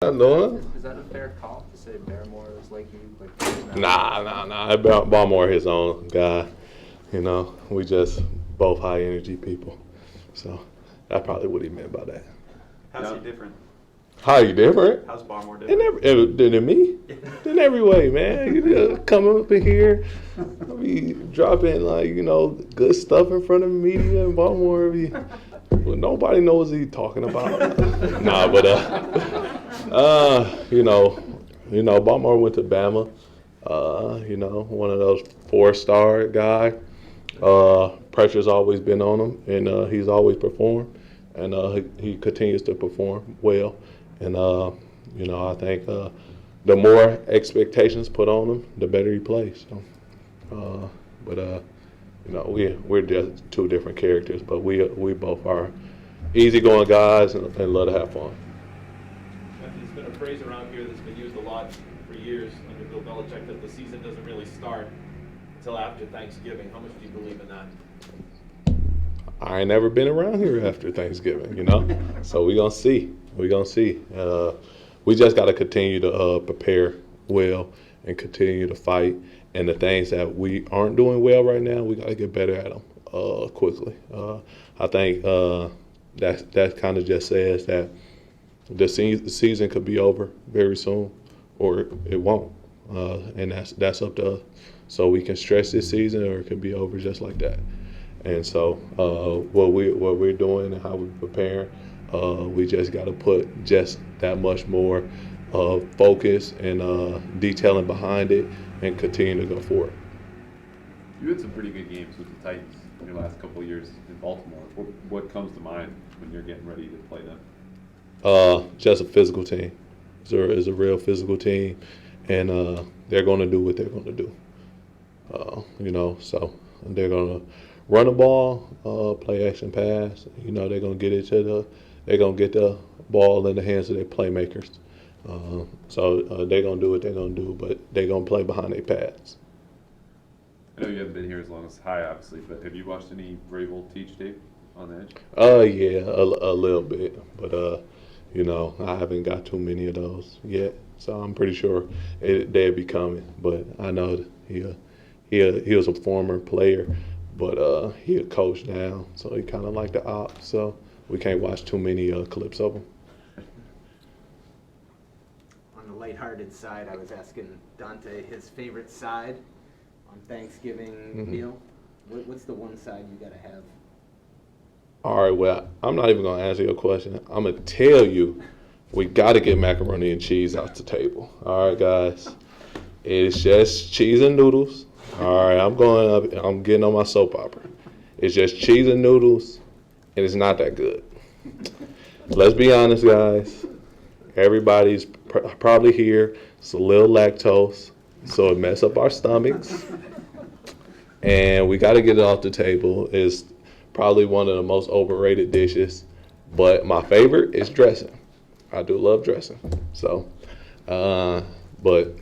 I know him. Is that a fair call to say Barrymore is like you? Nah. Baltimore his own guy. You know, we just both high energy people. So that's probably what he meant by that. How's he different? How you different? How's Barmore different? Than me? In every way, man. You just come up in here, be dropping good stuff in front of the media in Baltimore. Well, nobody knows what he's talking about. Baltimore went to Bama. One of those 4-star guy. Pressure's always been on him, and he's always performed, and he continues to perform well. And I think the more expectations put on him, the better he plays. So, we're just two different characters, but we both are easygoing guys and love to have fun. There's been a phrase around here that's been used a lot for years under Bill Belichick that the season doesn't really start until after Thanksgiving. How much do you believe in that? I ain't never been around here after Thanksgiving, so we're going to see. We're going to see. We just got to continue to prepare well and continue to fight. And the things that we aren't doing well right now, we got to get better at them quickly. I think that kind of just says that the season could be over very soon, or it won't. And that's up to us. So we can stretch this season, or it could be over just like that. And so what we're doing and how we're preparing, we just got to put just that much more focus and detailing behind it and continue to go forward. You had some pretty good games with the Titans in your last couple of years in Baltimore. What comes to mind when you're getting ready to play them? Just a physical team. It's a real physical team, and they're going to do what they're going to do. So they're going to run the ball, play action pass. They're going to get they're going to get the ball in the hands of their playmakers. So they're going to do what they're going to do, but they're going to play behind their pads. I know you haven't been here as long as High, obviously, but have you watched any Vrabel teach tape on the edge? Yeah, a little bit, but I haven't got too many of those yet. So I'm pretty sure they'll be coming. But I know that he was a former player, but he a coach now, so he kind of like the ops. So we can't watch too many clips of him. On the lighthearted side, I was asking Dante his favorite side on Thanksgiving meal. What's the one side you got to have? All right, well, I'm not even going to answer your question. I'm going to tell you we got to get macaroni and cheese off the table. All right, guys. It's just cheese and noodles. All right, I'm getting on my soap opera. It's just cheese and noodles, and it's not that good. Let's be honest, guys. Everybody's probably here. It's a little lactose, so it mess up our stomachs. And we got to get it off the table. It's probably one of the most overrated dishes. But my favorite is dressing. I do love dressing. So, but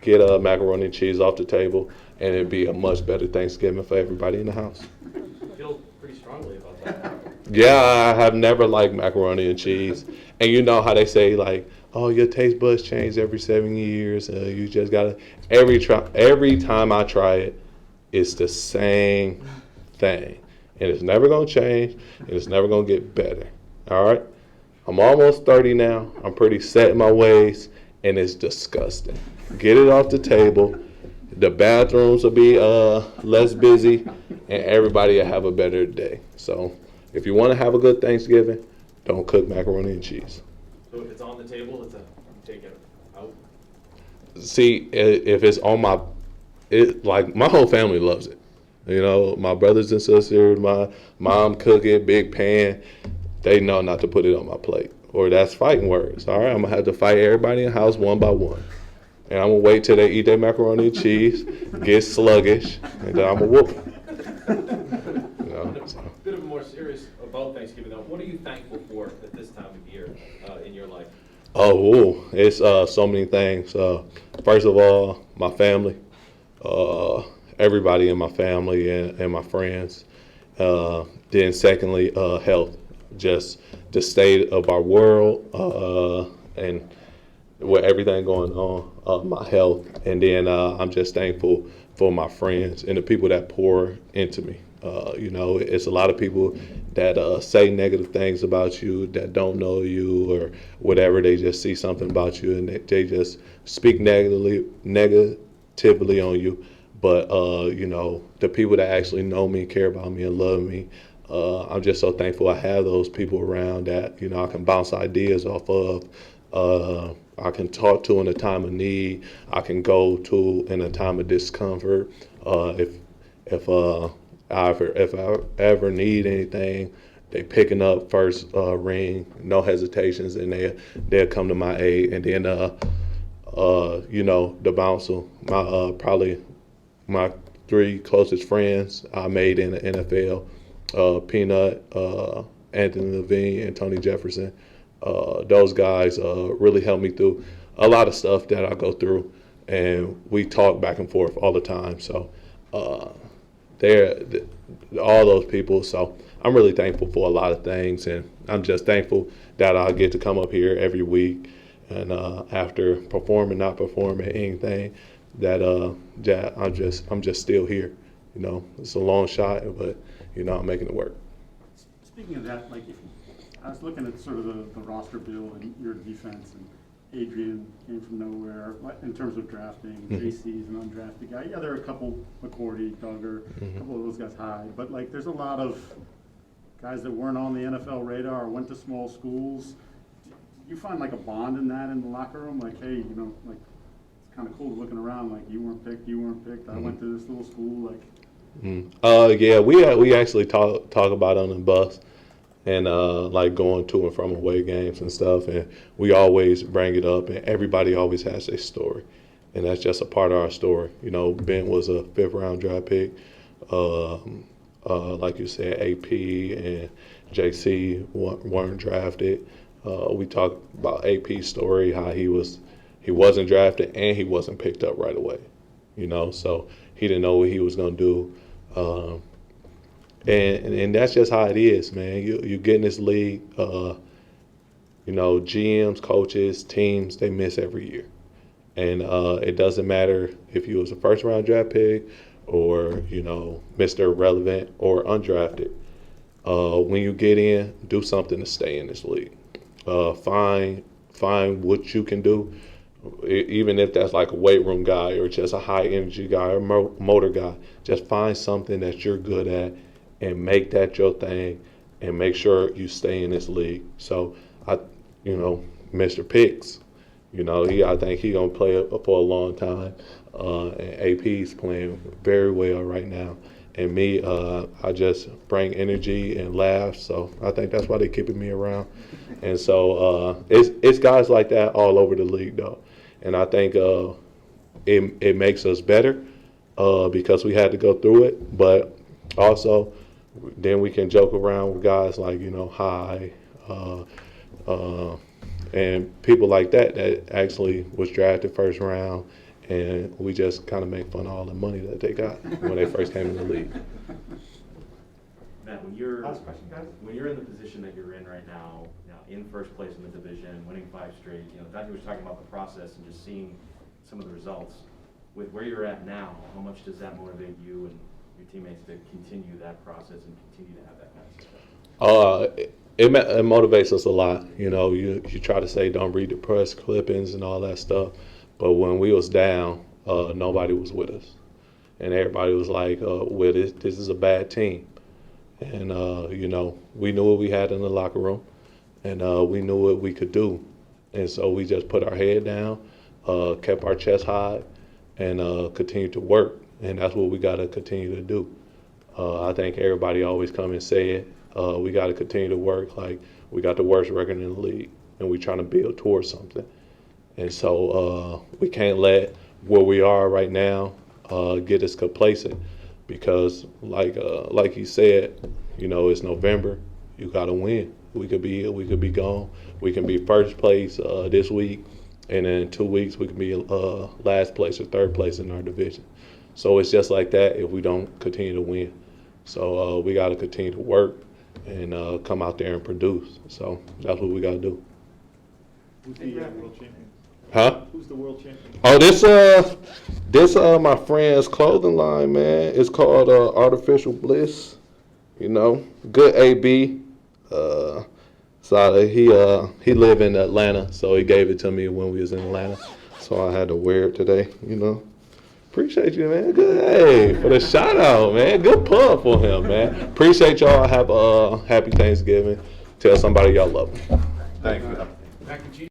get macaroni and cheese off the table, and it'd be a much better Thanksgiving for everybody in the house. I feel pretty strongly about that. Yeah, I have never liked macaroni and cheese. And you know how they say, like, oh, your taste buds change every 7 years. You just got to, every time I try it, it's the same thing. And it's never going to change, and it's never going to get better. All right? I'm almost 30 now. I'm pretty set in my ways, and it's disgusting. Get it off the table. The bathrooms will be less busy, and everybody will have a better day. So if you want to have a good Thanksgiving, don't cook macaroni and cheese. So if it's on the table, you take it out? See, if it's on my whole family loves it. My brothers and sisters, my mom cook it, big pan. They know not to put it on my plate, or that's fighting words. All right, I'm gonna have to fight everybody in the house one by one, and I'm gonna wait till they eat their macaroni and cheese, get sluggish, and then I'm gonna whoop them. A bit of more serious about Thanksgiving, though. What are you thankful for at this time of year in your life? It's so many things. First of all, my family, everybody in my family and my friends. Then secondly, health. Just the state of our world and with everything going on, my health, and then I'm just thankful for my friends and the people that pour into me. It's a lot of people that say negative things about you that don't know you or whatever. They just see something about you and they just speak negatively on you. But the people that actually know me, care about me, and love me, I'm just so thankful I have those people around that I can bounce ideas off of. I can talk to in a time of need. I can go to in a time of discomfort. If I ever need anything, they picking up first ring, no hesitations, and they'll come to my aid. And then the bouncer, probably my three closest friends I made in the NFL, Peanut, Anthony Levine, and Tony Jefferson. Those guys really helped me through a lot of stuff that I go through, and we talk back and forth all the time. So they're all those people. So I'm really thankful for a lot of things, and I'm just thankful that I get to come up here every week, and after not performing anything, that I'm just still here. It's a long shot, but I'm making it work. Speaking of that, like, if I was looking at sort of the roster build and your defense, and Adrian came from nowhere in terms of drafting. JC's an undrafted guy. Yeah, there are a couple, McCourty, Duggar, a couple of those guys high. But like, there's a lot of guys that weren't on the NFL radar or went to small schools. Do you find like a bond in that in the locker room? Like, hey, like, it's kind of cool looking around. Like, you weren't picked. I went to this little school. Like. Yeah, we actually talk about on the bus. And like going to and from away games and stuff, and we always bring it up, and everybody always has a story, and that's just a part of our story. Ben was a 5th round draft pick, like you said, AP and JC weren't drafted. We talk about AP's story, how he wasn't drafted and he wasn't picked up right away. So he didn't know what he was gonna do. And that's just how it is, man. You get in this league, GMs, coaches, teams, they miss every year. And it doesn't matter if you was a 1st round draft pick or, Mr. Irrelevant or undrafted. When you get in, do something to stay in this league. Find what you can do, even if that's like a weight room guy or just a high energy guy or motor guy. Just find something that you're good at and make that your thing, and make sure you stay in this league. So Mr. Picks, I think he's gonna play for a long time. And AP's playing very well right now. And me, I just bring energy and laughs. So I think that's why they're keeping me around. And so it's guys like that all over the league, though. And I think it makes us better because we had to go through it, but also then we can joke around with guys like, High, and people like that actually was drafted 1st round, and we just kind of make fun of all the money that they got when they first came in the league. Matt, when you're in the position that you're in right now, in 1st place in the division, winning 5 straight, Dante was talking about the process and just seeing some of the results. With where you're at now, how much does that motivate you and your teammates to continue that process and continue to have that kind of success? It motivates us a lot. You try to say don't read the press clippings and all that stuff, but when we was down, nobody was with us, and everybody was like, "Well, this is a bad team," and we knew what we had in the locker room, and we knew what we could do, and so we just put our head down, kept our chest high, and continued to work. And that's what we got to continue to do. I think everybody always come and say it. We got to continue to work. Like, we got the worst record in the league, and we're trying to build towards something. And so we can't let where we are right now get us complacent, because like you said, it's November. You got to win. We could be gone. We can be 1st place this week, and in 2 weeks we can be last place or 3rd place in our division. So it's just like that if we don't continue to win. So we got to continue to work and come out there and produce. So that's what we got to do. Who's the world champion? Huh? Who's the world champion? Oh, this my friend's clothing line, man. It's called Artificial Bliss. You know, good AB. So he live in Atlanta, so he gave it to me when we was in Atlanta. So I had to wear it today. You know, appreciate you, man. Good, hey, for the shout out, man. Good pub for him, man. Appreciate y'all. Have a happy Thanksgiving. Tell somebody y'all love them. Thanks. Mac and cheese.